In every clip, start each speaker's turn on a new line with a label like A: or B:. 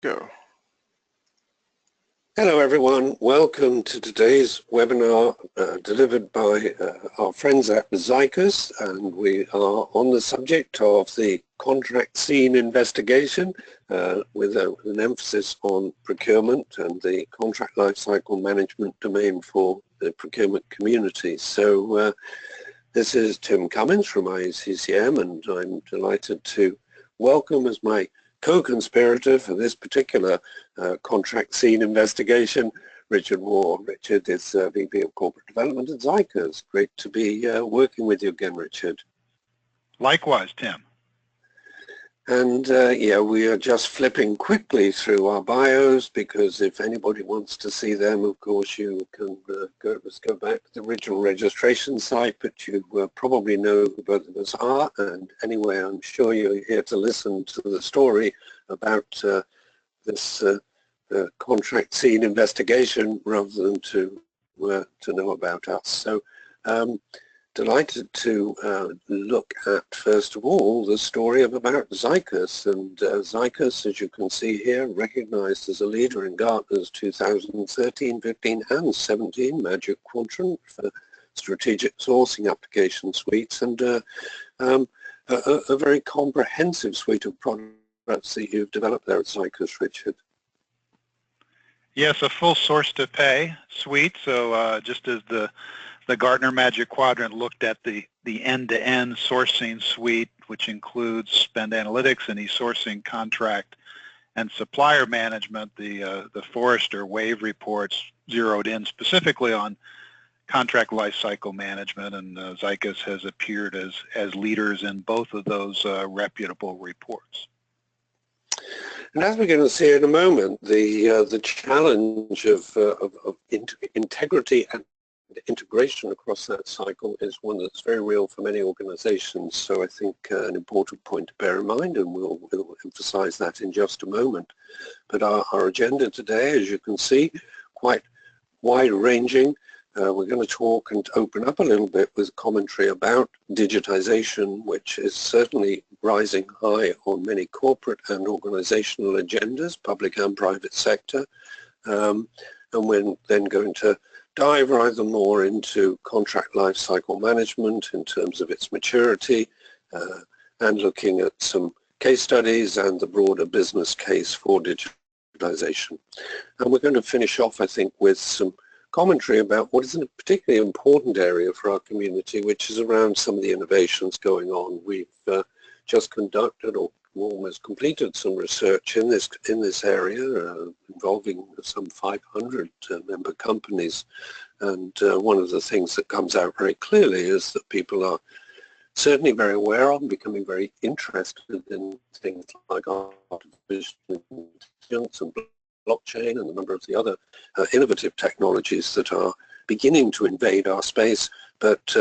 A: Go.
B: Hello everyone, welcome to today's webinar delivered by our friends at Zycus, and we are on the subject of the contract scene investigation with an emphasis on procurement and the contract lifecycle management domain for the procurement community. So this is Tim Cummins from IACCM, and I'm delighted to welcome as my co-conspirator for this particular contract scene investigation, Richard Waugh. Richard is VP of Corporate Development at Zycus. Great to be working with you again, Richard.
C: Likewise, Tim.
B: And yeah, we are just flipping quickly through our bios because if anybody wants to see them, of course, you can let's go back to the original registration site, but you probably know who both of us are. And anyway, I'm sure you're here to listen to the story about this contract scene investigation rather than to know about us. So delighted to look at, first of all, the story about Zycus. And Zycus, as you can see here, recognized as a leader in Gartner's 2013, 15, and 17 Magic Quadrant for strategic sourcing application suites, and a very comprehensive suite of products that you've developed there at Zycus, Richard.
C: Yes, a full source to pay suite. So just as the Gartner Magic Quadrant looked at the end-to-end sourcing suite, which includes spend analytics and e-sourcing, contract and supplier management, the Forrester Wave reports zeroed in specifically on contract lifecycle management, and Zycus has appeared as leaders in both of those reputable reports.
B: And as we're going to see in a moment, the challenge of integrity and integration across that cycle is one that's very real for many organizations. So I think an important point to bear in mind, and we'll emphasize that in just a moment. But our agenda today, as you can see, quite wide-ranging. We're going to talk and open up a little bit with commentary about digitization, which is certainly rising high on many corporate and organizational agendas, public and private sector. And we're then going to dive rather more into contract lifecycle management in terms of its maturity, and looking at some case studies and the broader business case for digitization. And we're going to finish off, I think, with some commentary about what is a particularly important area for our community, which is around some of the innovations going on. We've just conducted or almost completed some research in this area involving some 500 member companies, and one of the things that comes out very clearly is that people are certainly very aware of and becoming very interested in things like artificial intelligence and blockchain and a number of the other innovative technologies that are beginning to invade our space, but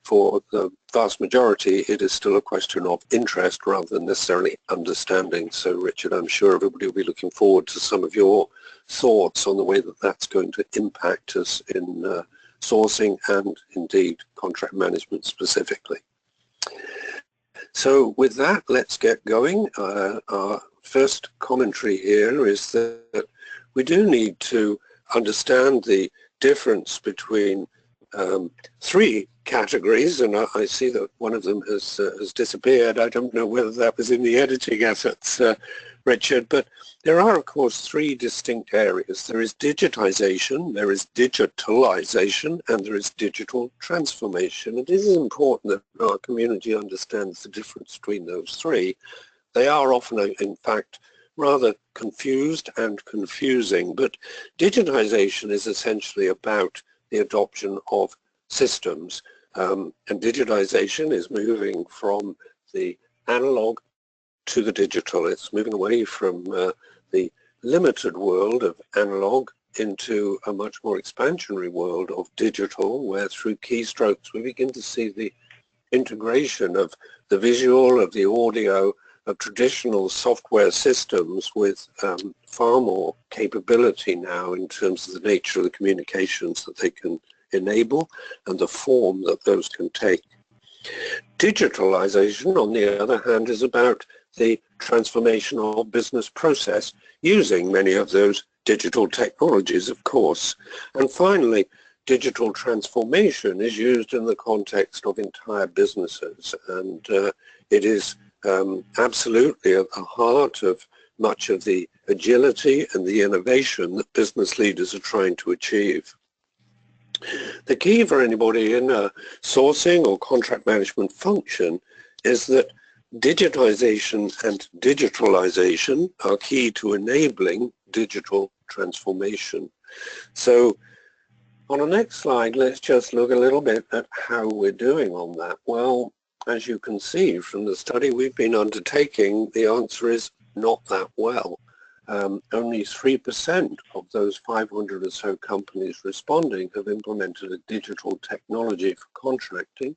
B: for the vast majority, it is still a question of interest rather than necessarily understanding. So, Richard, I'm sure everybody will be looking forward to some of your thoughts on the way that that's going to impact us in sourcing and, indeed, contract management specifically. So, with that, let's get going. Our first commentary here is that we do need to understand the difference between three categories, and I see that one of them has disappeared. I don't know whether that was in the editing efforts, Richard, but there are, of course, three distinct areas. There is digitization, there is digitalization, and there is digital transformation. It is important that our community understands the difference between those three. They are often, in fact, rather confused and confusing, but digitization is essentially about the adoption of systems, and digitization is moving from the analog to the digital. It's moving away from the limited world of analog into a much more expansionary world of digital, where through keystrokes we begin to see the integration of the visual, of the audio, of traditional software systems with far more capability now in terms of the nature of the communications that they can enable and the form that those can take. Digitalization, on the other hand, is about the transformation of business process using many of those digital technologies, of course. And finally, digital transformation is used in the context of entire businesses, and it is absolutely at the heart of much of the agility and the innovation that business leaders are trying to achieve. The key for anybody in a sourcing or contract management function is that digitization and digitalization are key to enabling digital transformation. So on the next slide, let's just look a little bit at how we're doing on that. Well, as you can see from the study we've been undertaking, the answer is not that well. Only 3% of those 500 or so companies responding have implemented a digital technology for contracting,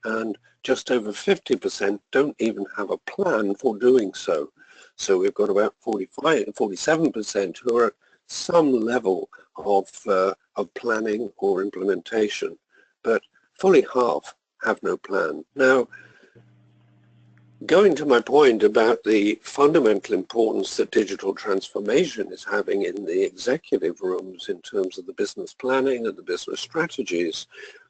B: and just over 50% don't even have a plan for doing so. So we've got about 47% who are at some level of planning or implementation, but fully half have no plan. Now, going to my point about the fundamental importance that digital transformation is having in the executive rooms in terms of the business planning and the business strategies,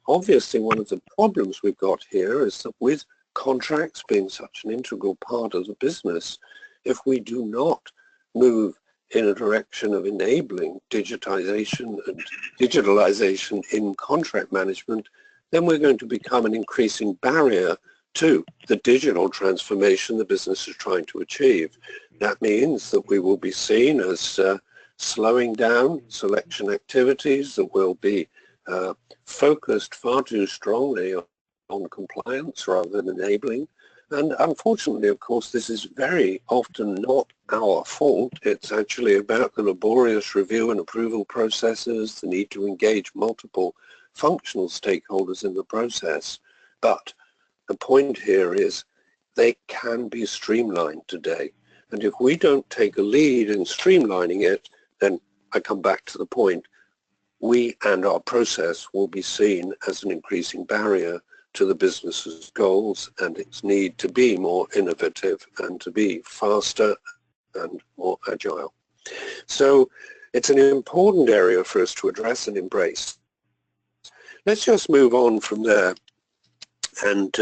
B: obviously one of the problems we've got here is that with contracts being such an integral part of the business, if we do not move in a direction of enabling digitization and digitalization in contract management, then we're going to become an increasing barrier to the digital transformation the business is trying to achieve. That means that we will be seen as slowing down selection activities, that will be focused far too strongly on compliance rather than enabling. And unfortunately, of course, this is very often not our fault. It's actually about the laborious review and approval processes, the need to engage multiple functional stakeholders in the process. But the point here is they can be streamlined today. And if we don't take a lead in streamlining it, then I come back to the point, we and our process will be seen as an increasing barrier to the business's goals and its need to be more innovative and to be faster and more agile. So it's an important area for us to address and embrace. Let's just move on from there and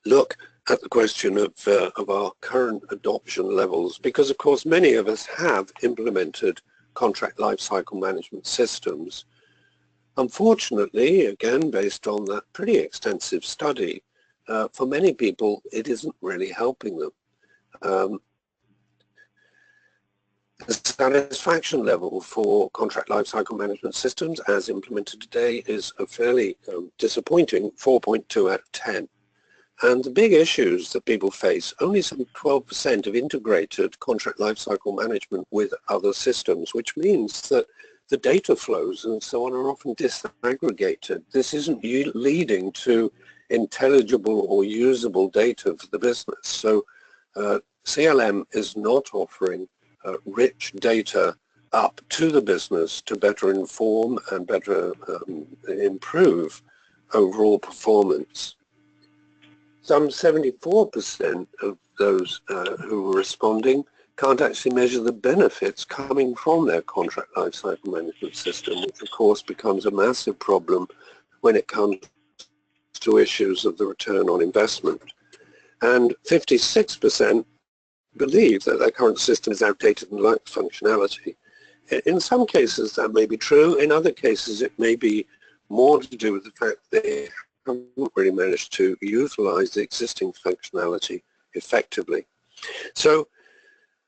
B: look at the question of our current adoption levels, because of course many of us have implemented contract lifecycle management systems. Unfortunately, again based on that pretty extensive study, for many people it isn't really helping them. The satisfaction level for contract lifecycle management systems as implemented today is a fairly disappointing 4.2 out of 10. And the big issues that people face, only some 12% have integrated contract lifecycle management with other systems, which means that the data flows and so on are often disaggregated. This isn't leading to intelligible or usable data for the business. So CLM is not offering rich data up to the business to better inform and better improve overall performance. Some 74% of those who were responding can't actually measure the benefits coming from their contract lifecycle management system, which of course becomes a massive problem when it comes to issues of the return on investment. And 56% believe that their current system is outdated and lacks functionality. In some cases that may be true, in other cases it may be more to do with the fact that they haven't really managed to utilize the existing functionality effectively. So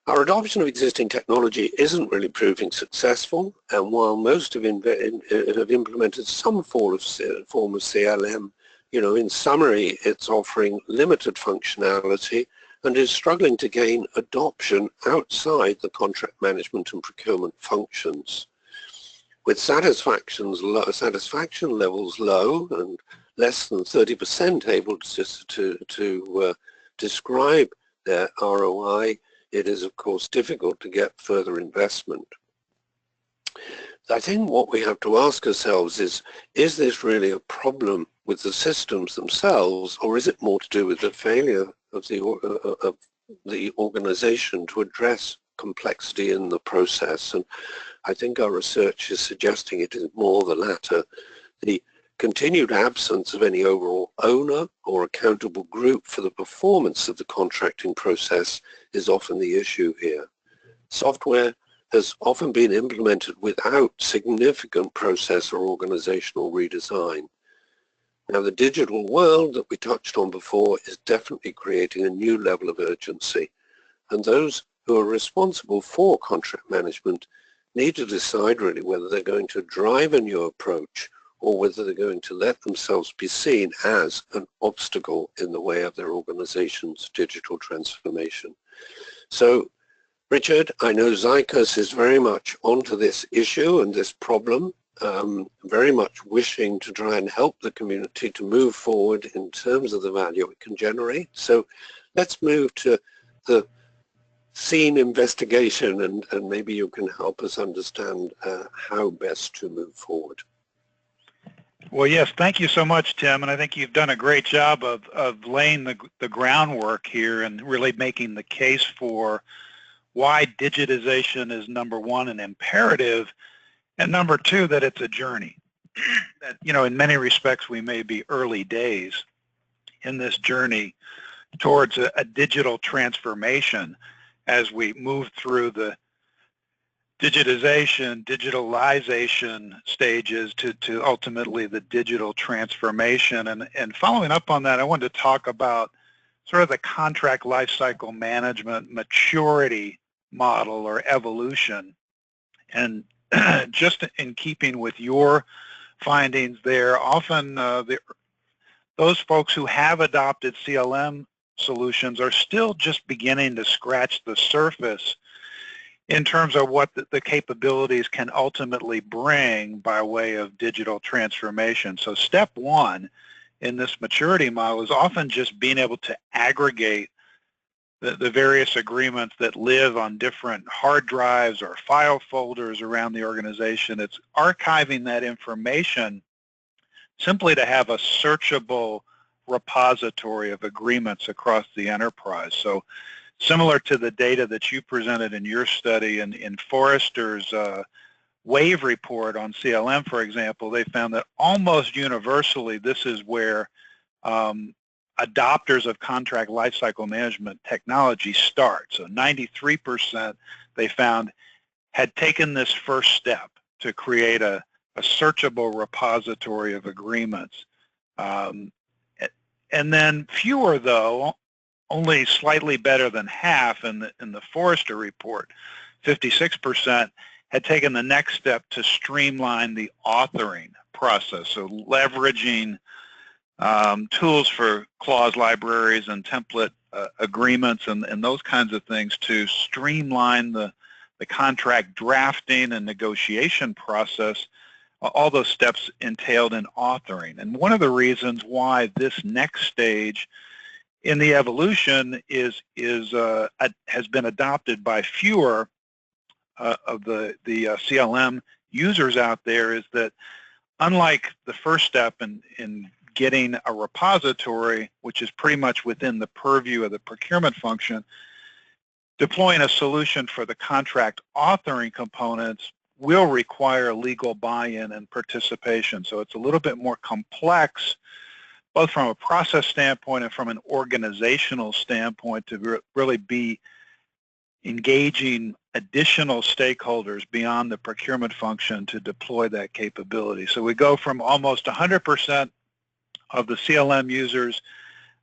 B: our adoption of existing technology isn't really proving successful, and while most have implemented some form of CLM, in summary it's offering limited functionality and is struggling to gain adoption outside the contract management and procurement functions. With satisfaction levels low and less than 30% able to describe their ROI, it is of course difficult to get further investment. I think what we have to ask ourselves is this really a problem with the systems themselves, or is it more to do with the failure of the organization to address complexity in the process. And I think our research is suggesting it is more the latter. The continued absence of any overall owner or accountable group for the performance of the contracting process is often the issue here. Software has often been implemented without significant process or organizational redesign. Now, the digital world that we touched on before is definitely creating a new level of urgency, and those who are responsible for contract management need to decide really whether they're going to drive a new approach or whether they're going to let themselves be seen as an obstacle in the way of their organization's digital transformation. So, Richard, I know Zycus is very much onto this issue and this problem, very much wishing to try and help the community to move forward in terms of the value it can generate. So let's move to the scene investigation, and maybe you can help us understand how best to move forward.
C: Well, yes, thank you so much, Tim, and I think you've done a great job of laying the groundwork here and really making the case for why digitization is number one, an imperative, and number two, that it's a journey. That, you know, in many respects, we may be early days in this journey towards a digital transformation as we move through the digitization, digitalization stages to ultimately the digital transformation. And following up on that, I wanted to talk about sort of the contract lifecycle management maturity model or evolution. And just in keeping with your findings there, often those folks who have adopted CLM solutions are still just beginning to scratch the surface in terms of what the capabilities can ultimately bring by way of digital transformation. So step one in this maturity model is often just being able to aggregate the various agreements that live on different hard drives or file folders around the organization. It's archiving that information simply to have a searchable repository of agreements across the enterprise. So similar to the data that you presented in your study in Forrester's WAVE report on CLM, for example, they found that almost universally this is where adopters of contract lifecycle management technology start. So 93% they found had taken this first step to create a searchable repository of agreements. And then fewer, though, only slightly better than half in the Forrester report, 56%, had taken the next step to streamline the authoring process, so leveraging tools for clause libraries and template agreements and those kinds of things to streamline the contract drafting and negotiation process. All those steps entailed in authoring. And one of the reasons why this next stage in the evolution has been adopted by fewer of the CLM users out there is that, unlike the first step in getting a repository, which is pretty much within the purview of the procurement function, deploying a solution for the contract authoring components will require legal buy-in and participation. So it's a little bit more complex, both from a process standpoint and from an organizational standpoint, to really be engaging additional stakeholders beyond the procurement function to deploy that capability. So we go from almost 100% of the CLM users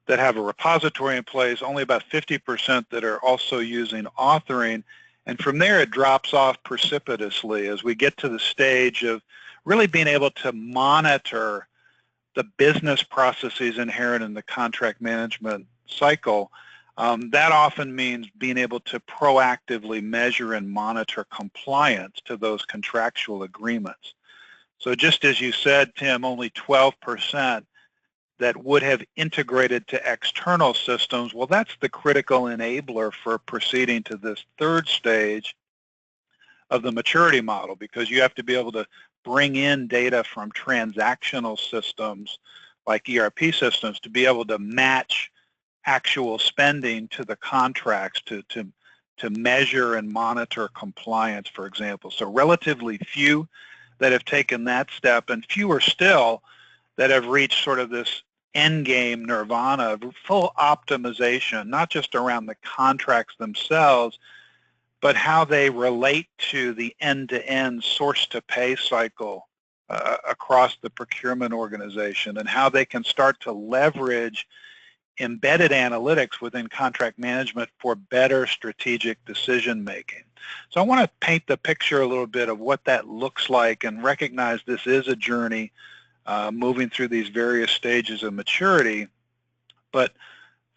C: that have a repository in place, only about 50% that are also using authoring, and from there it drops off precipitously as we get to the stage of really being able to monitor the business processes inherent in the contract management cycle. That often means being able to proactively measure and monitor compliance to those contractual agreements. So just as you said, Tim, only 12% that would have integrated to external systems. Well, that's the critical enabler for proceeding to this third stage of the maturity model, because you have to be able to bring in data from transactional systems like ERP systems to be able to match actual spending to the contracts to measure and monitor compliance, for example. So relatively few that have taken that step, and fewer still that have reached sort of this end game nirvana of full optimization, not just around the contracts themselves, but how they relate to the end-to-end source-to-pay cycle across the procurement organization, and how they can start to leverage embedded analytics within contract management for better strategic decision making. So I want to paint the picture a little bit of what that looks like and recognize this is a journey moving through these various stages of maturity, but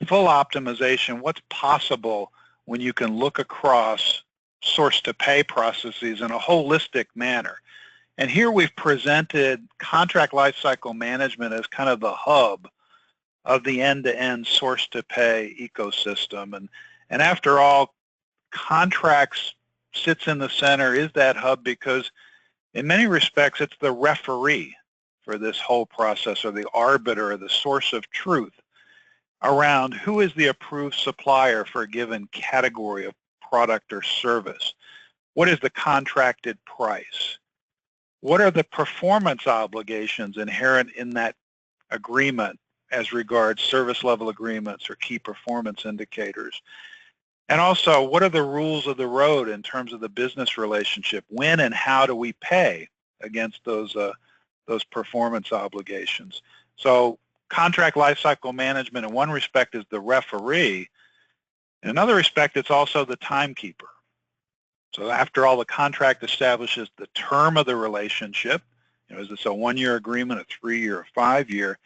C: full optimization, what's possible when you can look across source-to-pay processes in a holistic manner. And here we've presented contract lifecycle management as kind of the hub of the end-to-end source-to-pay ecosystem. And after all, contracts sits in the center, is that hub, because in many respects it's the referee for this whole process, or the arbiter, or the source of truth around who is the approved supplier for a given category of product or service. What is the contracted price? What are the performance obligations inherent in that agreement as regards service level agreements or key performance indicators? And also, what are the rules of the road in terms of the business relationship? When and how do we pay against those performance obligations? So contract lifecycle management in one respect is the referee. In another respect, it's also the timekeeper. So after all, the contract establishes the term of the relationship. Is this a 1-year agreement, a 3-year, a 5-year?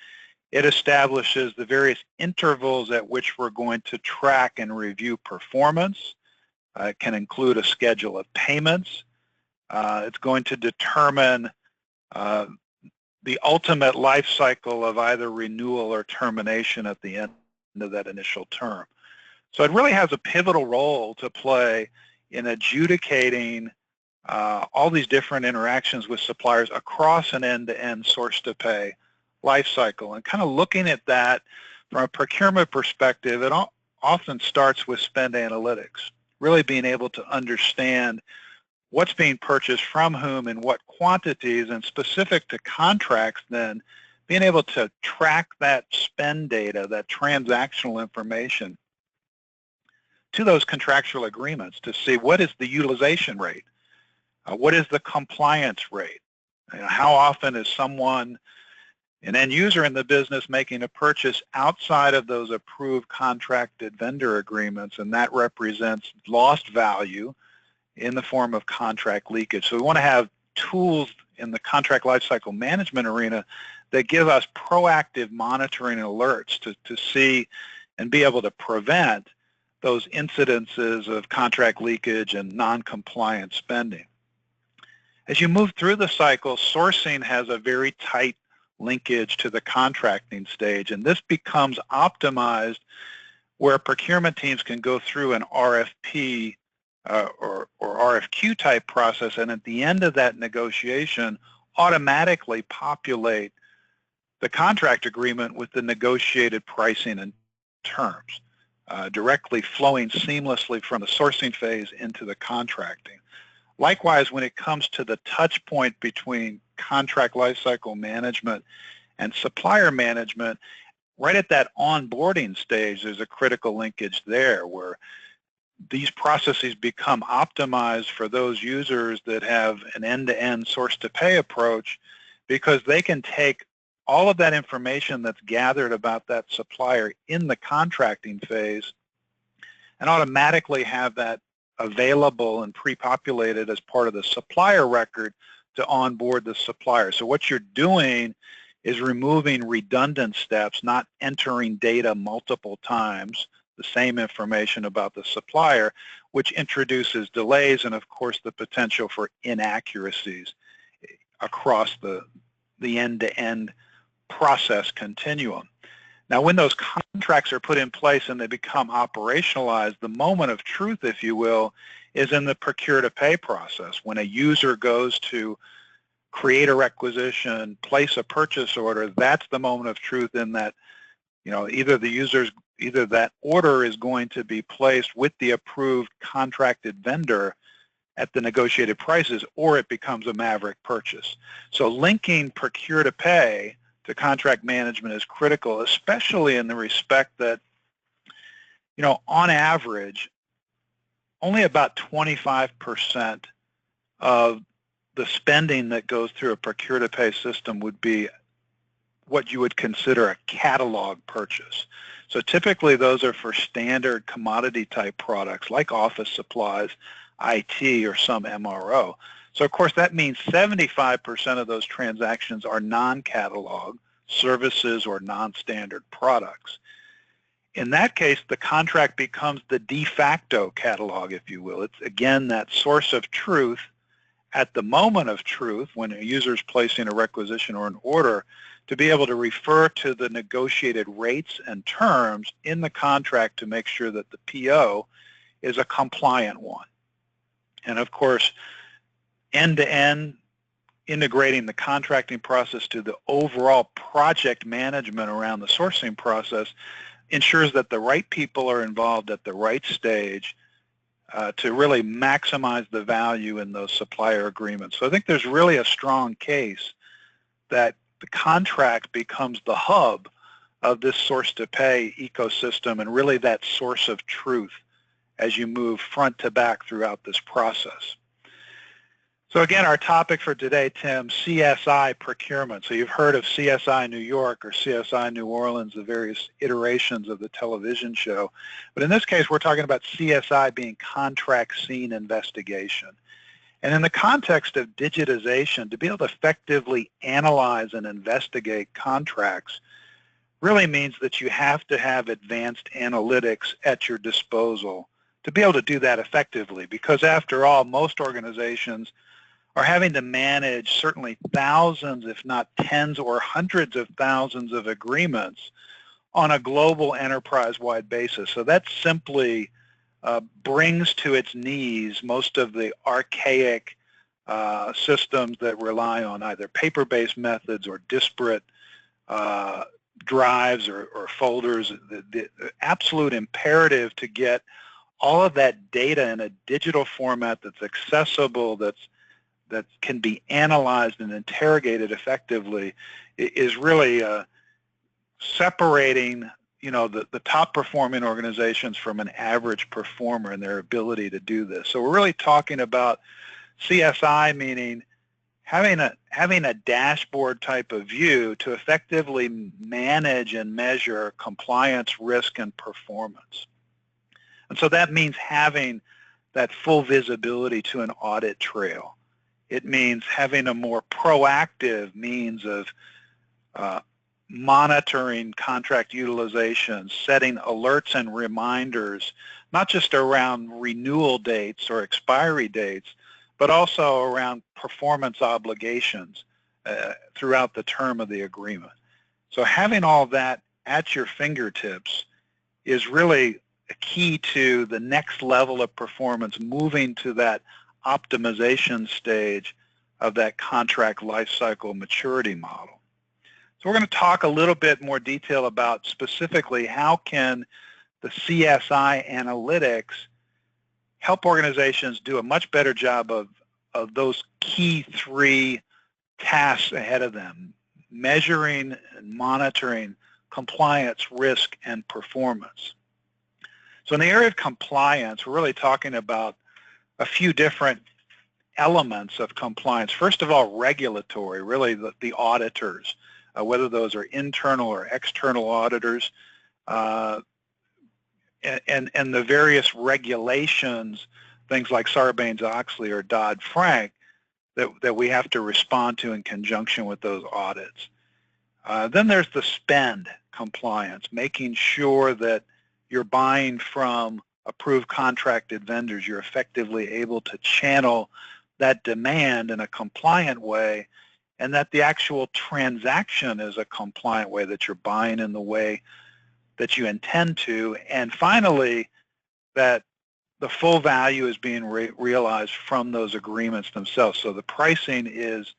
C: It establishes the various intervals at which we're going to track and review performance. It can include a schedule of payments. It's going to determine the ultimate life cycle of either renewal or termination at the end of that initial term. So it really has a pivotal role to play in adjudicating all these different interactions with suppliers across an end-to-end source-to-pay life cycle. And kind of looking at that from a procurement perspective, it often starts with spend analytics, really being able to understand what's being purchased from whom and what quantities, and specific to contracts then, being able to track that spend data, that transactional information, to those contractual agreements to see what is the utilization rate, what is the compliance rate, how often is someone, an end user in the business, making a purchase outside of those approved contracted vendor agreements, and that represents lost value in the form of contract leakage. So we want to have tools in the contract lifecycle management arena that give us proactive monitoring and alerts to see and be able to prevent those incidences of contract leakage and non-compliant spending. As you move through the cycle, sourcing has a very tight linkage to the contracting stage, and this becomes optimized where procurement teams can go through an RFP or RFQ type process, and at the end of that negotiation automatically populate the contract agreement with the negotiated pricing and terms, directly flowing seamlessly from the sourcing phase into the contracting. Likewise, when it comes to the touch point between contract lifecycle management and supplier management, right at that onboarding stage, there's a critical linkage there where these processes become optimized for those users that have an end-to-end source-to-pay approach, because they can take all of that information that's gathered about that supplier in the contracting phase and automatically have that available and pre-populated as part of the supplier record to onboard the supplier. So what you're doing is removing redundant steps, not entering data multiple times, the same information about the supplier, which introduces delays and, of course, the potential for inaccuracies across the end-to-end process continuum. Now, when those contracts are put in place and they become operationalized, the moment of truth, if you will, is in the procure-to-pay process. When a user goes to create a requisition, place a purchase order, that's the moment of truth in that, either the user's either that order is going to be placed with the approved contracted vendor at the negotiated prices, or it becomes a maverick purchase. So linking procure to pay to contract management is critical, especially in the respect that, on average, only about 25% of the spending that goes through a procure to pay system would be what you would consider a catalog purchase. So typically those are for standard commodity type products like office supplies, IT, or some MRO. So of course that means 75% of those transactions are non-catalog services or non-standard products. In that case, the contract becomes the de facto catalog, if you will. It's, again, that source of truth at the moment of truth when a user is placing a requisition or an order, to be able to refer to the negotiated rates and terms in the contract to make sure that the PO is a compliant one. And of course, end-to-end integrating the contracting process to the overall project management around the sourcing process ensures that the right people are involved at the right stage to really maximize the value in those supplier agreements. So I think there's really a strong case that the contract becomes the hub of this source-to-pay ecosystem and really that source of truth as you move front to back throughout this process. So again, our topic for today, Tim, CSI procurement. So you've heard of CSI New York or CSI New Orleans, the various iterations of the television show. But in this case, we're talking about CSI being contract scene investigation. And in the context of digitization, to be able to effectively analyze and investigate contracts really means that you have to have advanced analytics at your disposal to be able to do that effectively. Because after all, most organizations are having to manage certainly thousands, if not tens or hundreds of thousands of agreements on a global enterprise-wide basis. So that simply brings to its knees most of the archaic systems that rely on either paper-based methods or disparate drives or folders. The absolute imperative to get all of that data in a digital format that's accessible, that can be analyzed and interrogated effectively is really separating the top performing organizations from an average performer and their ability to do this. So we're really talking about CSI, meaning having a dashboard type of view to effectively manage and measure compliance, risk, and performance. And so that means having that full visibility to an audit trail. It means having a more proactive means of monitoring contract utilization, setting alerts and reminders, not just around renewal dates or expiry dates, but also around performance obligations throughout the term of the agreement. So having all that at your fingertips is really a key to the next level of performance, moving to that optimization stage of that contract lifecycle maturity model. So we're going to talk a little bit more detail about specifically how can the CSI analytics help organizations do a much better job of those key three tasks ahead of them: measuring and monitoring compliance, risk, and performance. So in the area of compliance, we're really talking about a few different elements of compliance. First of all, regulatory, really the auditors, whether those are internal or external auditors, and the various regulations, things like Sarbanes-Oxley or Dodd-Frank, that we have to respond to in conjunction with those audits. Then there's the spend compliance, making sure that you're buying from approved contracted vendors, you're effectively able to channel that demand in a compliant way, and that the actual transaction is a compliant way, that you're buying in the way that you intend to. And finally, that the full value is being realized from those agreements themselves. So the pricing is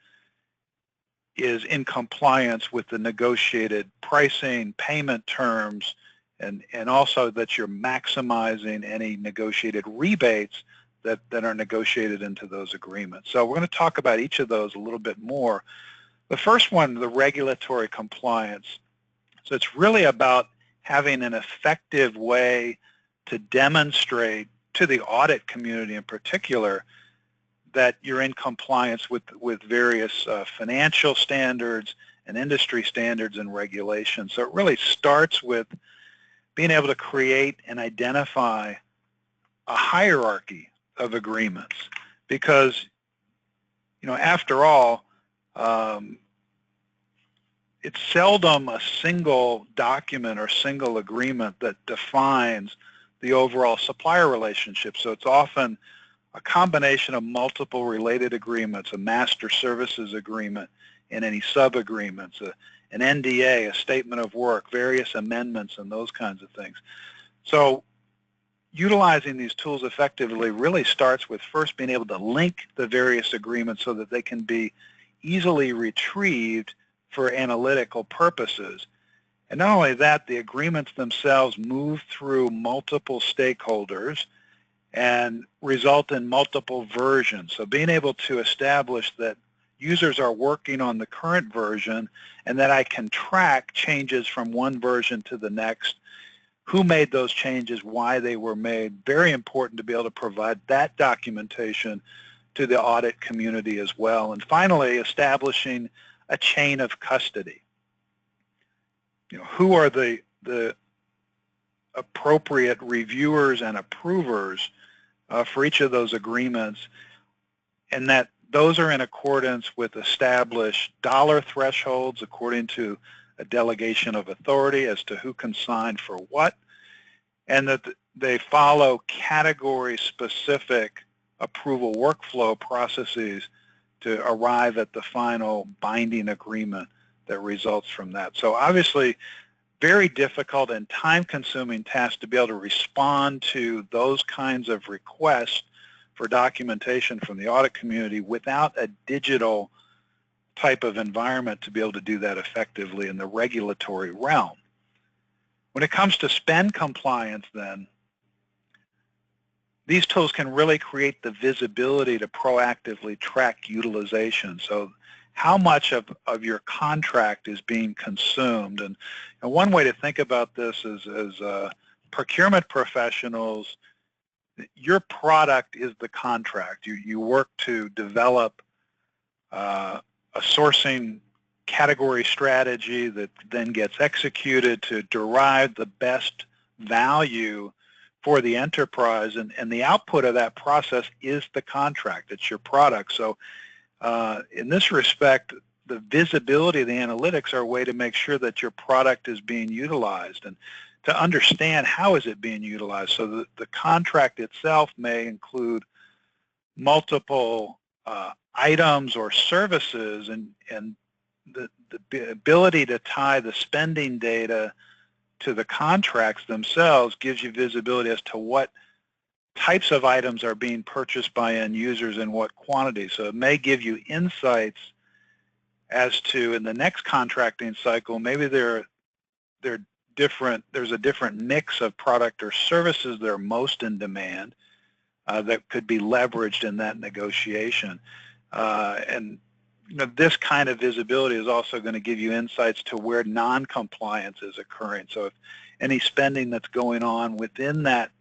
C: in compliance with the negotiated pricing, payment terms, and also that you're maximizing any negotiated rebates that are negotiated into those agreements. So we're going to talk about each of those a little bit more. The first one, the regulatory compliance. So it's really about having an effective way to demonstrate to the audit community in particular that you're in compliance with various financial standards and industry standards and regulations. So it really starts with being able to create and identify a hierarchy of agreements, because, you know, after all, it's seldom a single document or single agreement that defines the overall supplier relationship. So it's often a combination of multiple related agreements, a master services agreement and any sub-agreements, an NDA, a statement of work, various amendments, and those kinds of things. So utilizing these tools effectively really starts with first being able to link the various agreements so that they can be easily retrieved for analytical purposes. And not only that, the agreements themselves move through multiple stakeholders and result in multiple versions. So being able to establish that users are working on the current version and that I can track changes from one version to the next, who made those changes, why they were made. Very important to be able to provide that documentation to the audit community as well. And finally, establishing a chain of custody. You know, who are the appropriate reviewers and approvers for each of those agreements, and that those are in accordance with established dollar thresholds according to a delegation of authority as to who can sign for what, and that they follow category-specific approval workflow processes to arrive at the final binding agreement that results from that. So obviously, very difficult and time-consuming task to be able to respond to those kinds of requests for documentation from the audit community without a digital type of environment to be able to do that effectively in the regulatory realm. When it comes to spend compliance then, these tools can really create the visibility to proactively track utilization. So how much of your contract is being consumed. And one way to think about this is as procurement professionals, your product is the contract. You work to develop a sourcing category strategy that then gets executed to derive the best value for the enterprise, and the output of that process is the contract. It's your product. So in this respect, the visibility of the analytics are a way to make sure that your product is being utilized and to understand how is it being utilized. So the contract itself may include multiple items or services, and the ability to tie the spending data to the contracts themselves gives you visibility as to what types of items are being purchased by end users and what quantity. So it may give you insights as to, in the next contracting cycle, maybe there's a different mix of product or services that are most in demand that could be leveraged in that negotiation. And this kind of visibility is also going to give you insights to where non-compliance is occurring. So if any spending that's going on within that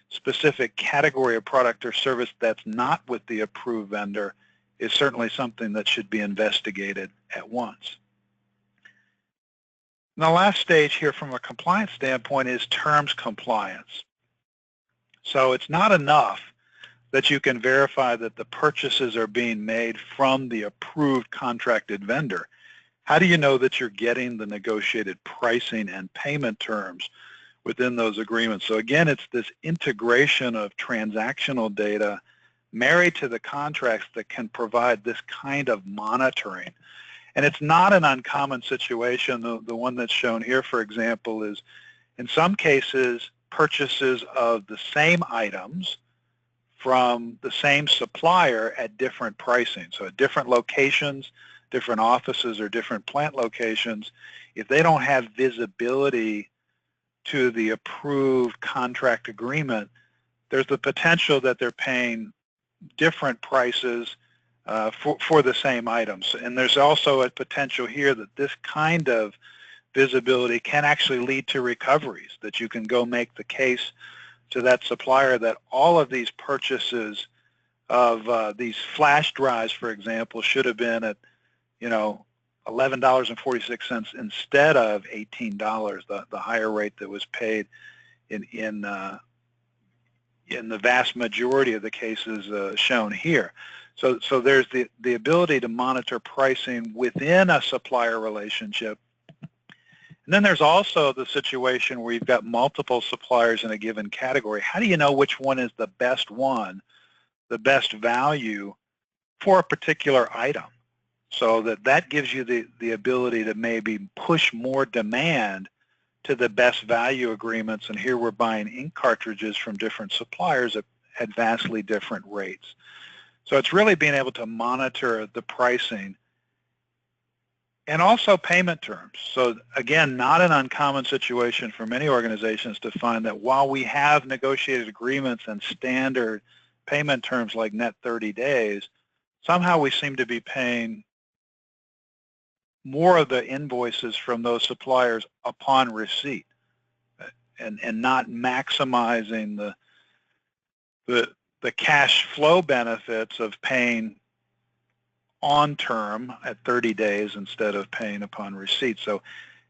C: specific category of product or service that's not with the approved vendor is certainly something that should be investigated at once. And the last stage here from a compliance standpoint is terms compliance. So it's not enough that you can verify that the purchases are being made from the approved contracted vendor. How do you know that you're getting the negotiated pricing and payment terms within those agreements? So again, it's this integration of transactional data married to the contracts that can provide this kind of monitoring. And it's not an uncommon situation. The one that's shown here, for example, is in some cases purchases of the same items from the same supplier at different pricing. So at different locations, different offices or different plant locations, if they don't have visibility to the approved contract agreement, there's the potential that they're paying different prices for the same items. And there's also a potential here that this kind of visibility can actually lead to recoveries, that you can go make the case to that supplier that all of these purchases of these flash drives, for example, should have been at, $11.46 instead of $18, the higher rate that was paid in the vast majority of the cases shown here. So there's the ability to monitor pricing within a supplier relationship. And then there's also the situation where you've got multiple suppliers in a given category. How do you know which one is the best one, the best value for a particular item? So that gives you the ability to maybe push more demand to the best value agreements. And here we're buying ink cartridges from different suppliers at vastly different rates. So it's really being able to monitor the pricing and also payment terms. So again, not an uncommon situation for many organizations to find that while we have negotiated agreements and standard payment terms like net 30 days, somehow we seem to be paying more of the invoices from those suppliers upon receipt and not maximizing the cash flow benefits of paying on term at 30 days instead of paying upon receipt. So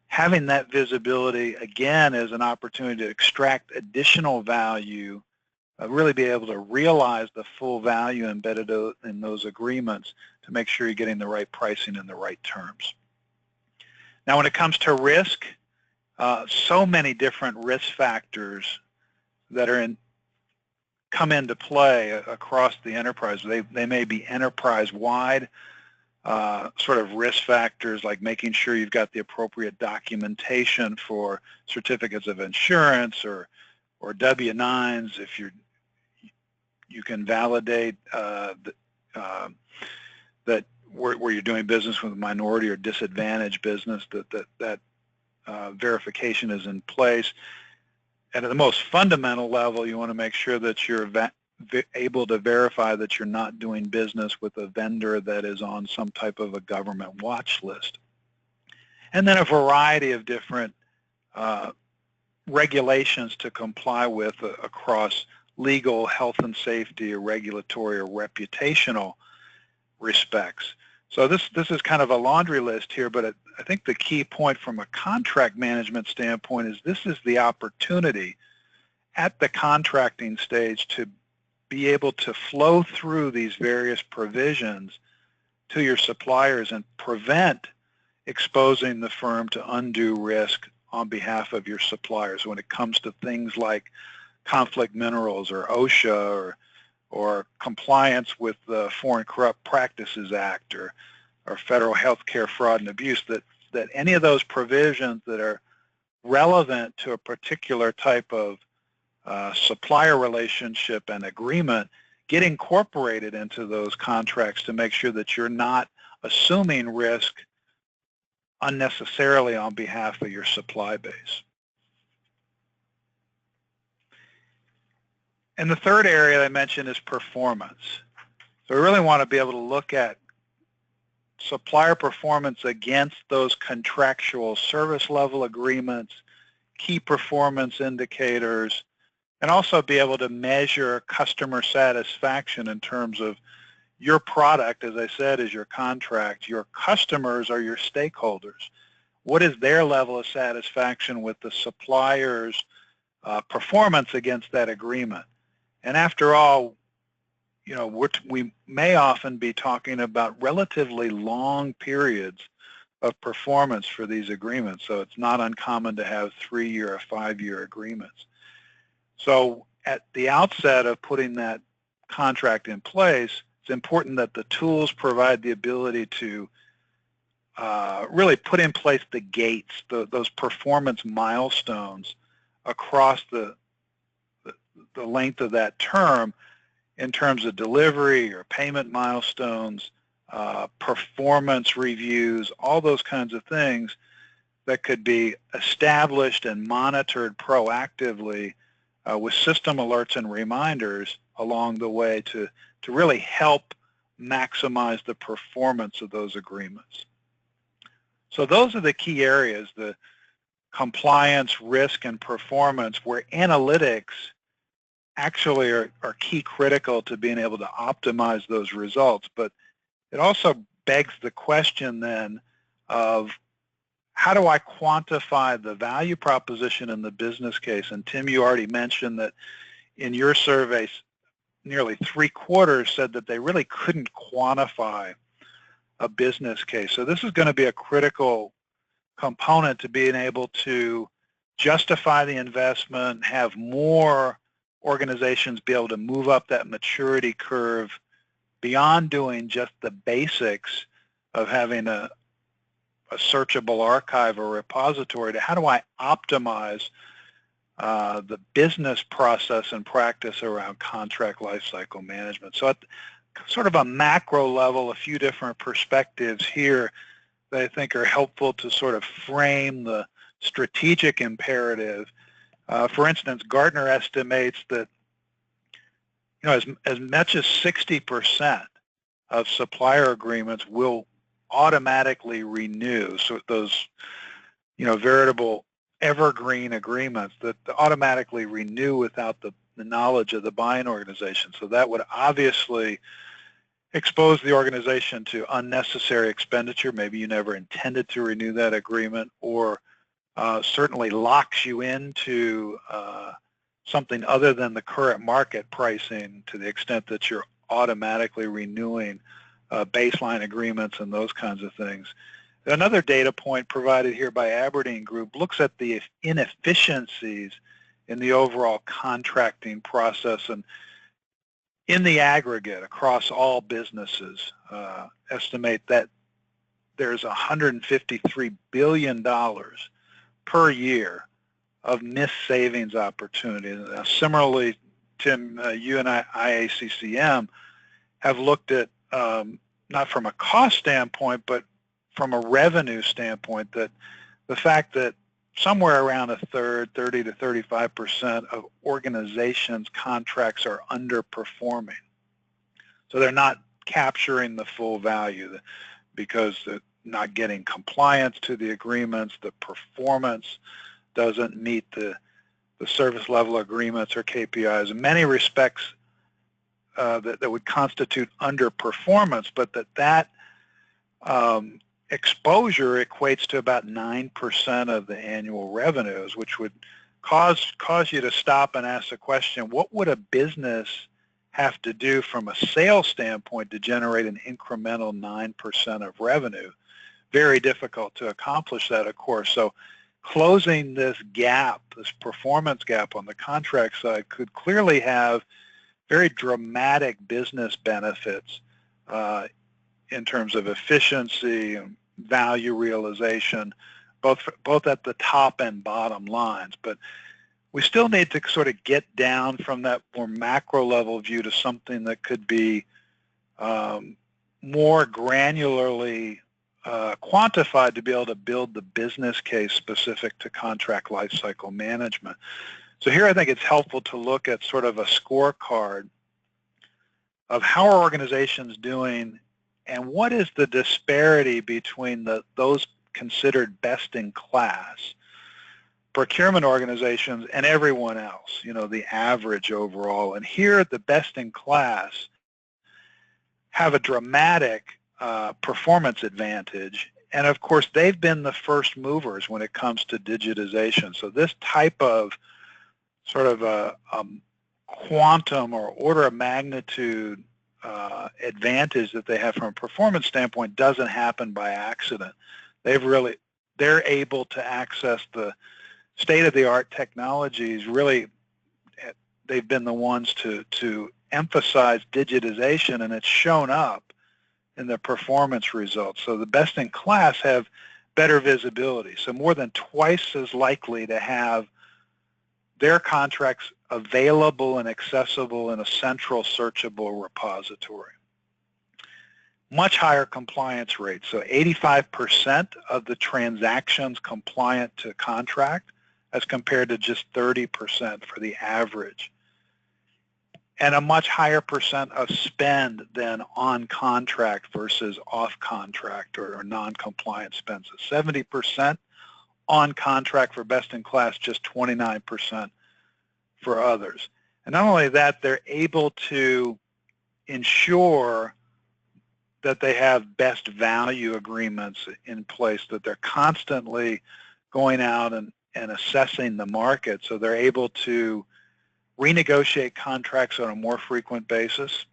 C: having that visibility, again, is an opportunity to extract additional value, really be able to realize the full value embedded in those agreements to make sure you're getting the right pricing and the right terms. Now, when it comes to risk, so many different risk factors that come into play across the enterprise. They may be enterprise-wide sort of risk factors, like making sure you've got the appropriate documentation for certificates of insurance or W-9s. If you can validate that where you're doing business with a minority or disadvantaged business, that verification is in place. And at the most fundamental level, you want to make sure that you're able to verify that you're not doing business with a vendor that is on some type of a government watch list. And then a variety of different regulations to comply with across legal, health and safety, or regulatory, or reputational respects. So this is kind of a laundry list here, but I think the key point from a contract management standpoint is this is the opportunity at the contracting stage to be able to flow through these various provisions to your suppliers and prevent exposing the firm to undue risk on behalf of your suppliers when it comes to things like conflict minerals or OSHA or compliance with the Foreign Corrupt Practices Act or federal health care fraud and abuse, that any of those provisions that are relevant to a particular type of supplier relationship and agreement get incorporated into those contracts to make sure that you're not assuming risk unnecessarily on behalf of your supply base. And the third area I mentioned is performance. So we really want to be able to look at supplier performance against those contractual service level agreements, key performance indicators, and also be able to measure customer satisfaction in terms of your product, as I said, is your contract. Your customers are your stakeholders. What is their level of satisfaction with the supplier's performance against that agreement? And after all, we may often be talking about relatively long periods of performance for these agreements. So it's not uncommon to have 3-year or 5-year agreements. So at the outset of putting that contract in place, it's important that the tools provide the ability to really put in place the gates, those performance milestones across the length of that term in terms of delivery or payment milestones, performance reviews, all those kinds of things that could be established and monitored proactively with system alerts and reminders along the way to really help maximize the performance of those agreements. So those are the key areas, the compliance, risk, and performance, where analytics actually are key critical to being able to optimize those results. But it also begs the question then of how do I quantify the value proposition in the business case? And Tim, you already mentioned that in your surveys, nearly 3/4 said that they really couldn't quantify a business case. So this is going to be a critical component to being able to justify the investment, have more organizations be able to move up that maturity curve beyond doing just the basics of having a searchable archive or repository to how do I optimize the business process and practice around contract lifecycle management. So at sort of a macro level, a few different perspectives here that I think are helpful to sort of frame the strategic imperative. For instance, Gartner estimates that as much as 60% of supplier agreements will automatically renew. So those veritable evergreen agreements that automatically renew without the knowledge of the buying organization. So that would obviously expose the organization to unnecessary expenditure. Maybe you never intended to renew that agreement, or certainly locks you into something other than the current market pricing to the extent that you're automatically renewing baseline agreements and those kinds of things. Another data point provided here by Aberdeen Group looks at the inefficiencies in the overall contracting process, and in the aggregate across all businesses, estimate that there's $153 billion per year of missed savings opportunities. Now, similarly, Tim, you and IACCM have looked at, not from a cost standpoint, but from a revenue standpoint, that the fact that somewhere around a third, 30 to 35% of organizations' contracts are underperforming. So they're not capturing the full value because they're not getting compliance to the agreements, the performance doesn't meet the service level agreements or KPIs. In many respects, that would constitute underperformance, but that exposure equates to about 9% of the annual revenues, which would cause you to stop and ask the question, what would a business have to do from a sales standpoint to generate an incremental 9% of revenue? Very difficult to accomplish that, of course. So closing this gap, this performance gap on the contract side, could clearly have very dramatic business benefits in terms of efficiency and value realization, both at the top and bottom lines. But we still need to sort of get down from that more macro level view to something that could be more granularly quantified to be able to build the business case specific to contract lifecycle management. So here I think it's helpful to look at sort of a scorecard of how are organizations doing and what is the disparity between those considered best in class procurement organizations and everyone else, the average overall. And here the best in class have a dramatic performance advantage. And of course, they've been the first movers when it comes to digitization. So this type of sort of a quantum or order of magnitude advantage that they have from a performance standpoint doesn't happen by accident. They're able to access the state-of-the-art technologies. Really, they've been the ones to emphasize digitization, and it's shown up in the performance results. So the best in class have better visibility, so more than twice as likely to have their contracts available and accessible in a central searchable repository. much higher compliance rate. So 85% of the transactions compliant to contract as compared to just 30% for the average. And a much higher percent of spend than on contract versus off contract or non-compliant spend. So 70% on contract for best in class, just 29% for others. And not only that, they're able to ensure that they have best value agreements in place, that they're constantly going out and assessing the market. So they're able to renegotiate contracts on a more frequent basis,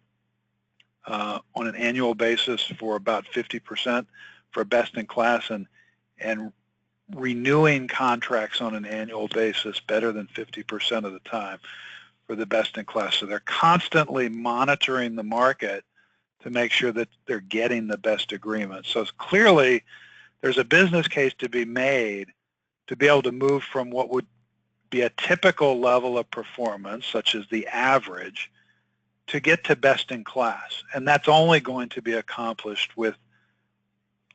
C: on an annual basis for about 50% for best in class, and renewing contracts on an annual basis better than 50% of the time for the best in class. So they're constantly monitoring the market to make sure that they're getting the best agreement. So clearly there's a business case to be made to be able to move from what would be a typical level of performance, such as the average, to get to best in class. And that's only going to be accomplished with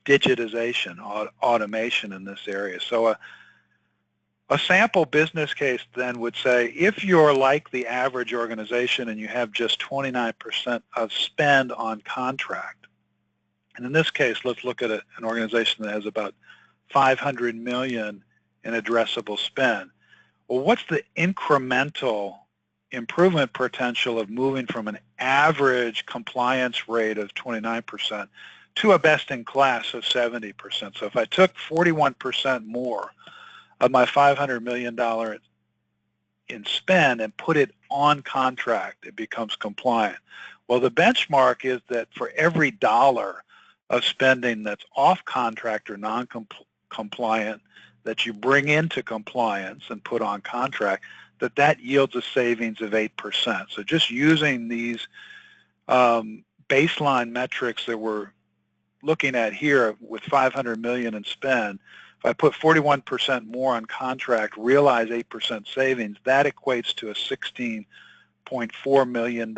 C: digitization, automation in this area. So a sample business case then would say, if you're like the average organization and you have just 29% of spend on contract, and in this case, let's look at an organization that has about 500 million in addressable spend. Well, what's the incremental improvement potential of moving from an average compliance rate of 29% to a best-in-class of 70%? So if I took 41% more of my $500 million in spend and put it on contract, it becomes compliant. Well, the benchmark is that for every dollar of spending that's off contract or non-compliant that you bring into compliance and put on contract, that yields a savings of 8%. So just using these baseline metrics that we're looking at here with 500 million in spend, if I put 41% more on contract, realize 8% savings, that equates to a $16.4 million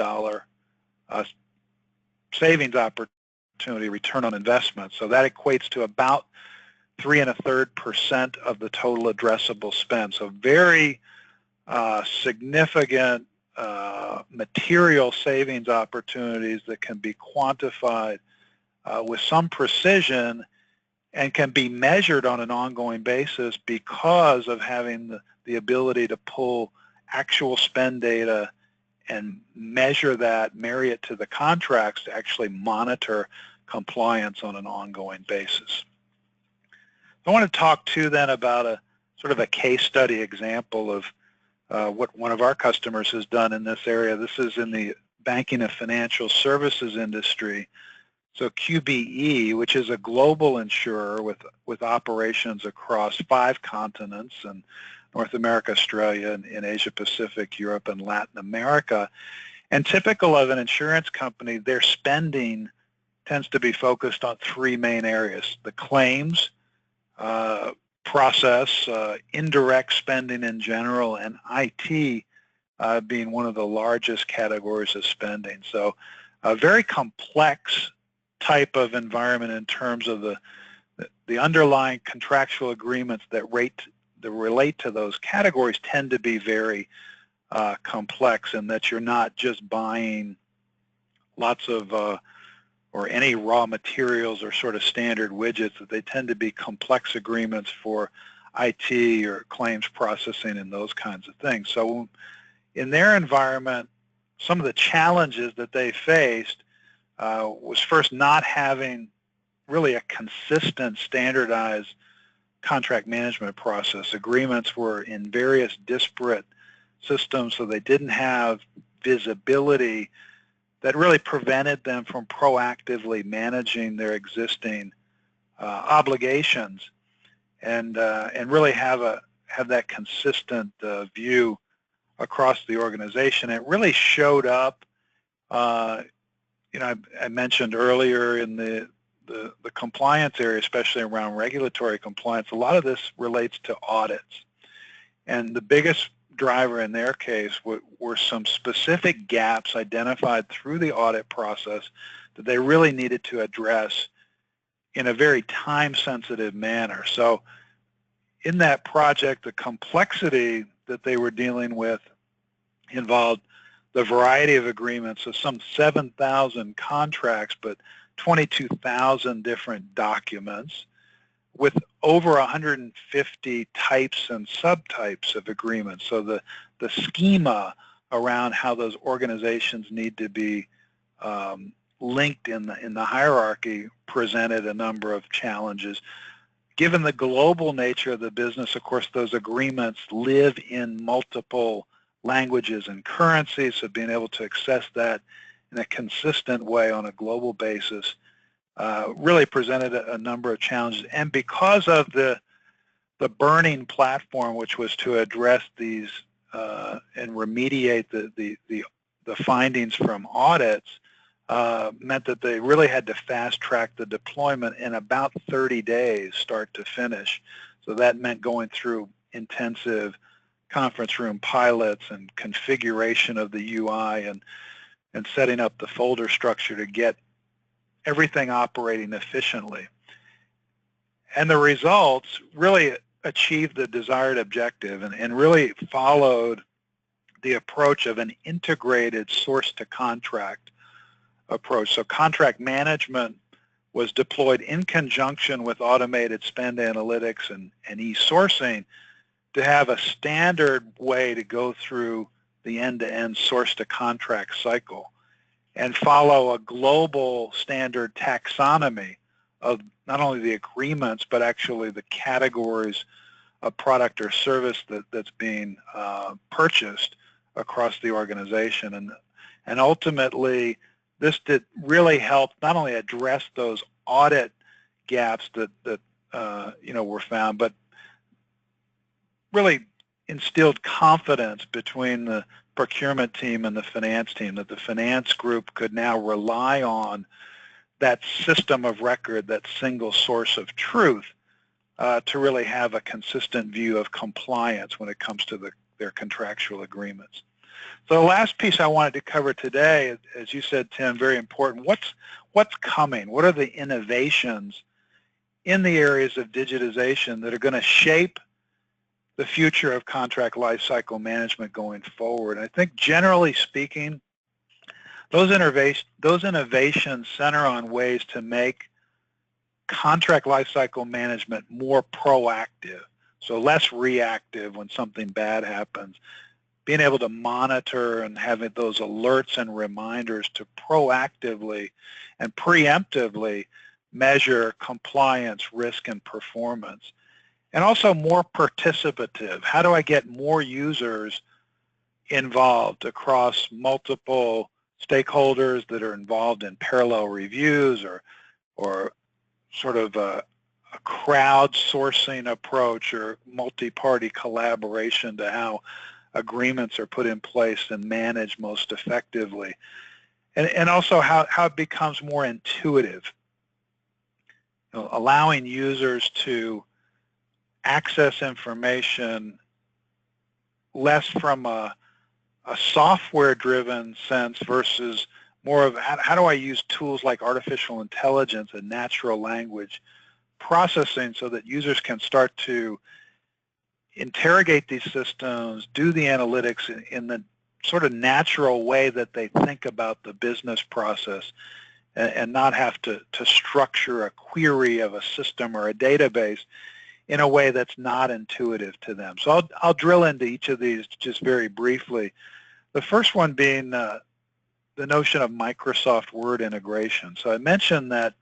C: savings opportunity return on investment. So that equates to about 3 1/3% of the total addressable spend. So very significant material savings opportunities that can be quantified with some precision and can be measured on an ongoing basis because of having the ability to pull actual spend data and measure that, marry it to the contracts to actually monitor compliance on an ongoing basis. I want to talk too then about a sort of a case study example of what one of our customers has done in this area. This is in the banking and financial services industry. So QBE, which is a global insurer with operations across 5 continents, and North America, Australia, and in Asia Pacific, Europe, and Latin America. And typical of an insurance company, their spending tends to be focused on 3 main areas: the claims process, indirect spending in general, and IT being one of the largest categories of spending. So a very complex type of environment in terms of the underlying contractual agreements that relate to those categories tend to be very complex, in that you're not just buying lots of or any raw materials or sort of standard widgets, that they tend to be complex agreements for IT or claims processing and those kinds of things. So in their environment, some of the challenges that they faced was first not having really a consistent, standardized contract management process. Agreements were in various disparate systems, so they didn't have visibility that really prevented them from proactively managing their existing obligations and really have that consistent view across the organization. It really showed up. I mentioned earlier in the compliance area, especially around regulatory compliance, a lot of this relates to audits. And the biggest driver in their case were some specific gaps identified through the audit process that they really needed to address in a very time-sensitive manner. So in that project, the complexity that they were dealing with involved the variety of agreements, so some 7,000 contracts, but 22,000 different documents with over 150 types and subtypes of agreements. So the schema around how those organizations need to be linked in the hierarchy presented a number of challenges. Given the global nature of the business, of course, those agreements live in multiple languages and currencies, so being able to access that in a consistent way on a global basis really presented a number of challenges. And because of the burning platform, which was to address these and remediate the findings from audits, meant that they really had to fast-track the deployment in about 30 days, start to finish. So that meant going through intensive conference room pilots and configuration of the UI and setting up the folder structure to get everything operating efficiently. And the results really achieved the desired objective and really followed the approach of an integrated source-to-contract approach. So contract management was deployed in conjunction with automated spend analytics and e-sourcing to have a standard way to go through the end-to-end source-to-contract cycle and follow a global standard taxonomy of not only the agreements, but actually the categories of product or service that's being purchased across the organization. And ultimately, this did really help not only address those audit gaps that were found, but really instilled confidence between the procurement team and the finance team, that the finance group could now rely on that system of record, that single source of truth, to really have a consistent view of compliance when it comes to their contractual agreements. So the last piece I wanted to cover today, as you said, Tim, very important. What's coming? What are the innovations in the areas of digitization that are going to shape the future of contract lifecycle management going forward? I think generally speaking, those innovations center on ways to make contract lifecycle management more proactive, so less reactive when something bad happens, being able to monitor and having those alerts and reminders to proactively and preemptively measure compliance, risk, and performance. And also more participative. How do I get more users involved across multiple stakeholders that are involved in parallel reviews or sort of a crowdsourcing approach or multi-party collaboration to how agreements are put in place and managed most effectively. And also how it becomes more intuitive, allowing users to access information less from a software-driven sense versus more of how do I use tools like artificial intelligence and natural language processing so that users can start to interrogate these systems, do the analytics in the sort of natural way that they think about the business process and not have to structure a query of a system or a database in a way that's not intuitive to them. So I'll drill into each of these just very briefly. The first one being the notion of Microsoft Word integration. So I mentioned that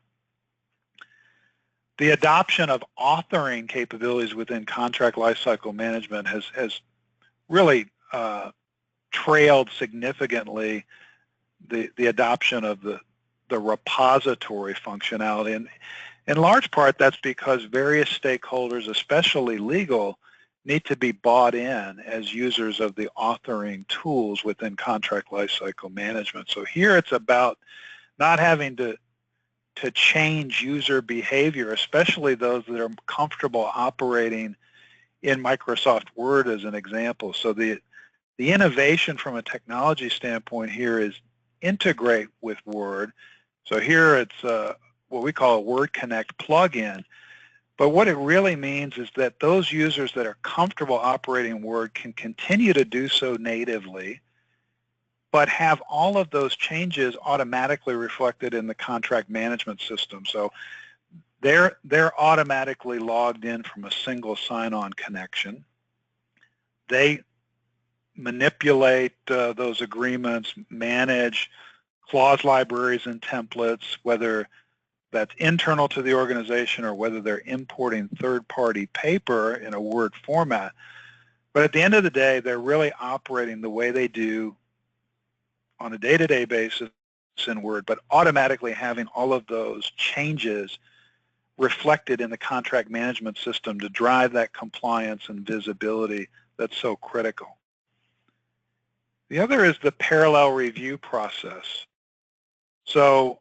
C: the adoption of authoring capabilities within contract lifecycle management has really trailed significantly the adoption of the repository functionality. And in large part, that's because various stakeholders, especially legal, need to be bought in as users of the authoring tools within contract lifecycle management. So here it's about not having to change user behavior, especially those that are comfortable operating in Microsoft Word as an example. So the innovation from a technology standpoint here is integrate with Word, So here it's what we call a Word Connect plugin. But what it really means is that those users that are comfortable operating Word can continue to do so natively, but have all of those changes automatically reflected in the contract management system. So they're automatically logged in from a single sign-on connection. They manipulate those agreements, manage clause libraries and templates, whether that's internal to the organization or whether they're importing third-party paper in a Word format. But at the end of the day, they're really operating the way they do on a day-to-day basis in Word, but automatically having all of those changes reflected in the contract management system to drive that compliance and visibility that's so critical. The other is the parallel review process. So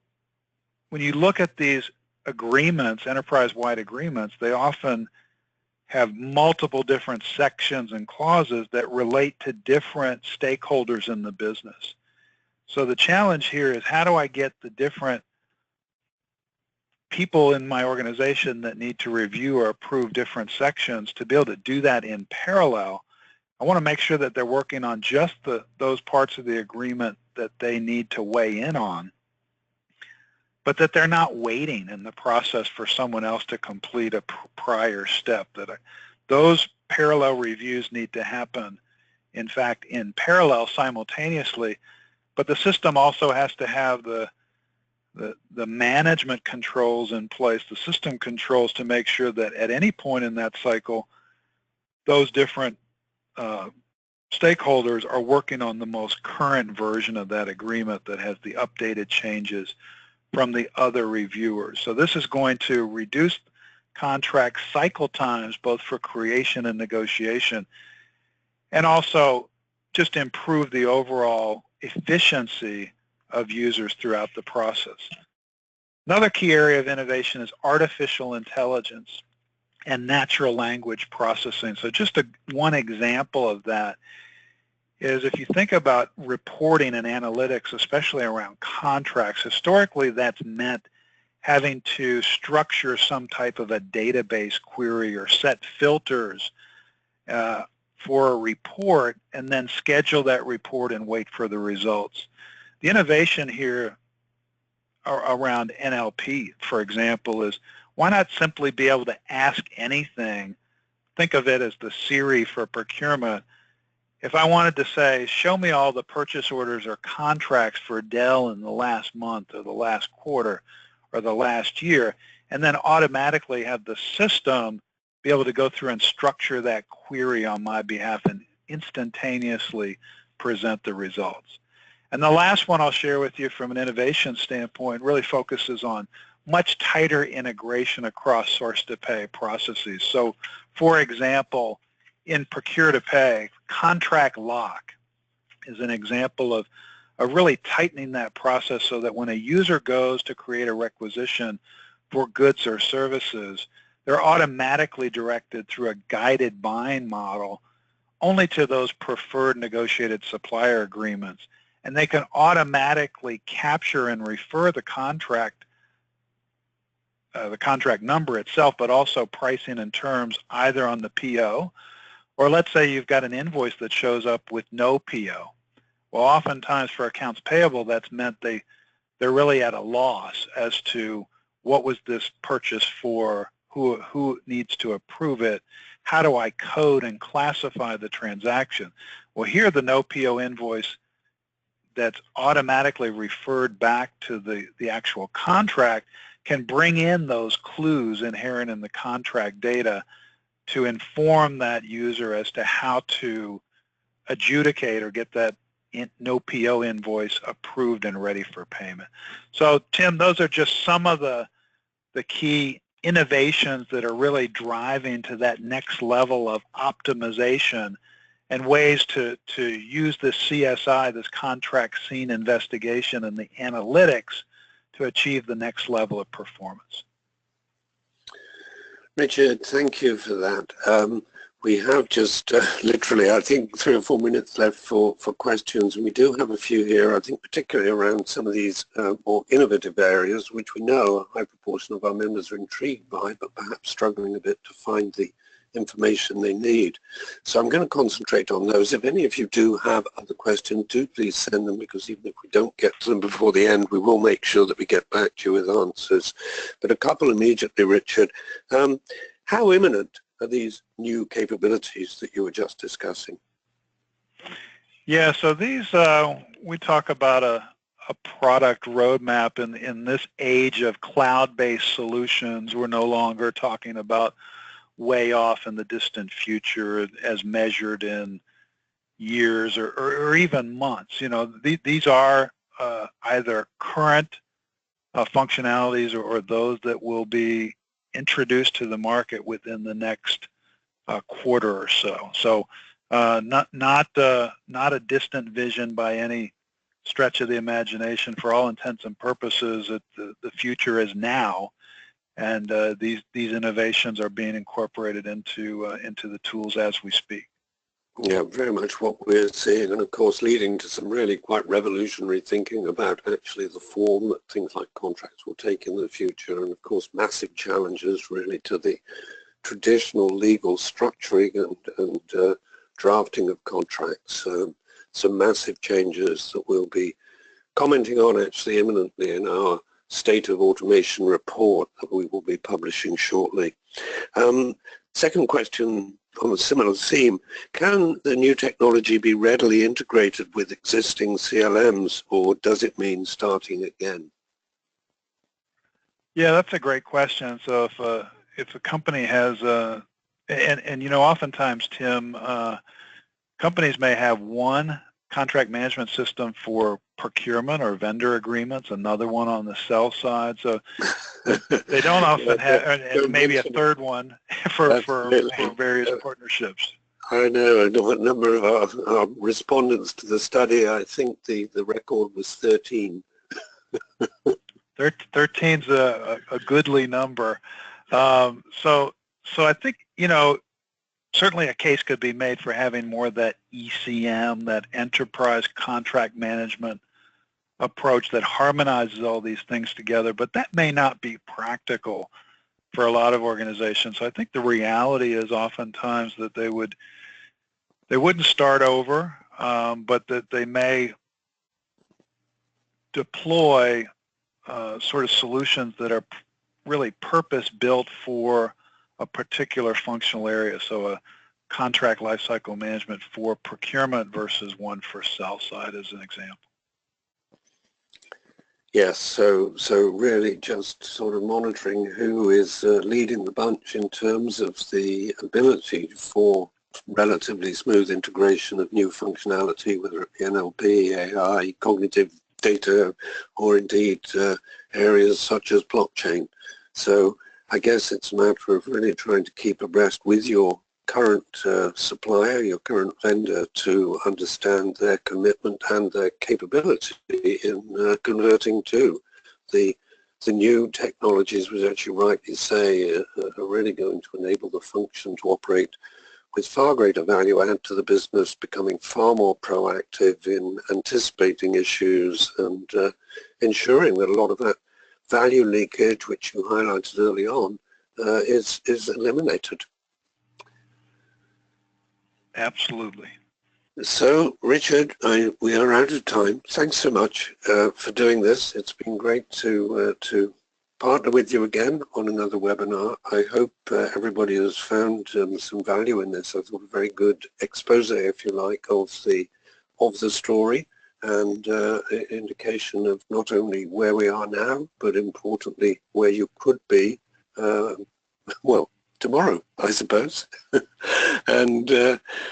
C: when you look at these agreements, enterprise-wide agreements, they often have multiple different sections and clauses that relate to different stakeholders in the business. So the challenge here is, how do I get the different people in my organization that need to review or approve different sections to be able to do that in parallel? I want to make sure that they're working on just those parts of the agreement that they need to weigh in on, but that they're not waiting in the process for someone else to complete a prior step. Those parallel reviews need to happen, in fact, in parallel simultaneously, but the system also has to have the management controls in place, the system controls, to make sure that at any point in that cycle, those different stakeholders are working on the most current version of that agreement that has the updated changes from the other reviewers. So this is going to reduce contract cycle times, both for creation and negotiation, and also just improve the overall efficiency of users throughout the process. Another key area of innovation is artificial intelligence and natural language processing. So just one example of that is, if you think about reporting and analytics, especially around contracts, historically that's meant having to structure some type of a database query or set filters for a report and then schedule that report and wait for the results. The innovation here around NLP, for example, is, why not simply be able to ask anything? Think of it as the Siri for procurement. If I wanted to say, show me all the purchase orders or contracts for Dell in the last month or the last quarter or the last year, and then automatically have the system be able to go through and structure that query on my behalf and instantaneously present the results. And the last one I'll share with you from an innovation standpoint really focuses on much tighter integration across source-to-pay processes. So, for example, in procure-to-pay, contract lock is an example of really tightening that process so that when a user goes to create a requisition for goods or services, they're automatically directed through a guided buying model only to those preferred negotiated supplier agreements. And they can automatically capture and refer the contract number itself, but also pricing and terms either on the PO, or let's say you've got an invoice that shows up with no PO. Well, oftentimes for accounts payable, that's meant they're really at a loss as to what was this purchase for, who needs to approve it, how do I code and classify the transaction. Well, here the no PO invoice that's automatically referred back to the actual contract can bring in those clues inherent in the contract data to inform that user as to how to adjudicate or get that no PO invoice approved and ready for payment. So, Tim, those are just some of the key innovations that are really driving to that next level of optimization and ways to use this CSI, this contract scene investigation, and the analytics to achieve the next level of performance.
B: Richard, thank you for that. We have just literally, I think, 3 or 4 minutes left for questions, and we do have a few here, I think particularly around some of these more innovative areas, which we know a high proportion of our members are intrigued by, but perhaps struggling a bit to find the information they need. So I'm going to concentrate on those. If any of you do have other questions, do please send them, because even if we don't get to them before the end, we will make sure that we get back to you with answers. But a couple immediately, Richard. How imminent are these new capabilities that you were just discussing?
C: Yeah, so these, we talk about a product roadmap in this age of cloud-based solutions. We're no longer talking about way off in the distant future as measured in years or even months. You know, these are either current functionalities or those that will be introduced to the market within the next quarter or so. So not a distant vision by any stretch of the imagination. For all intents and purposes, the future is now, and these innovations are being incorporated into the tools as we speak.
B: Yeah, very much what we're seeing, and of course leading to some really quite revolutionary thinking about actually the form that things like contracts will take in the future, and of course massive challenges really to the traditional legal structuring and drafting of contracts. Some massive changes that we'll be commenting on actually imminently in our State of Automation report that we will be publishing shortly. Second question on a similar theme, can the new technology be readily integrated with existing CLMs, or does it mean starting again?
C: Yeah, that's a great question. So if a company has and you know, oftentimes, Tim, companies may have one contract management system for procurement or vendor agreements, another one on the sell side. So they don't often have, and maybe a third one for various partnerships.
B: I know a number of our respondents to the study, I think the record was 13.
C: 13's a goodly number. So I think, you know, certainly a case could be made for having more of that ECM, that enterprise contract management approach that harmonizes all these things together, but that may not be practical for a lot of organizations. So I think the reality is oftentimes that they wouldn't start over, but that they may deploy sort of solutions that are really purpose-built for a particular functional area. So a contract lifecycle management for procurement versus one for sell side as an example.
B: Yes, so really just sort of monitoring who is leading the bunch in terms of the ability for relatively smooth integration of new functionality, whether it be NLP, AI, cognitive data, or indeed areas such as blockchain. So I guess it's a matter of really trying to keep abreast with your current supplier, your current vendor, to understand their commitment and their capability in converting to the new technologies, which, as you rightly say, are really going to enable the function to operate with far greater value add to the business, becoming far more proactive in anticipating issues and ensuring that a lot of that value leakage, which you highlighted early on, is eliminated.
C: Absolutely.
B: So, Richard, we are out of time. Thanks so much for doing this. It's been great to partner with you again on another webinar. I hope everybody has found some value in this. I thought a very good expose, if you like, of the story, and indication of not only where we are now, but importantly where you could be, well, tomorrow, I suppose. And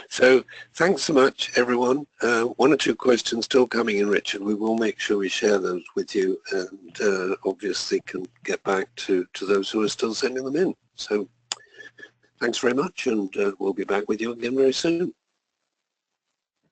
B: so thanks so much, everyone. 1 or 2 questions still coming in, Richard. We will make sure we share those with you, and obviously can get back to those who are still sending them in. So thanks very much, and we'll be back with you again very soon.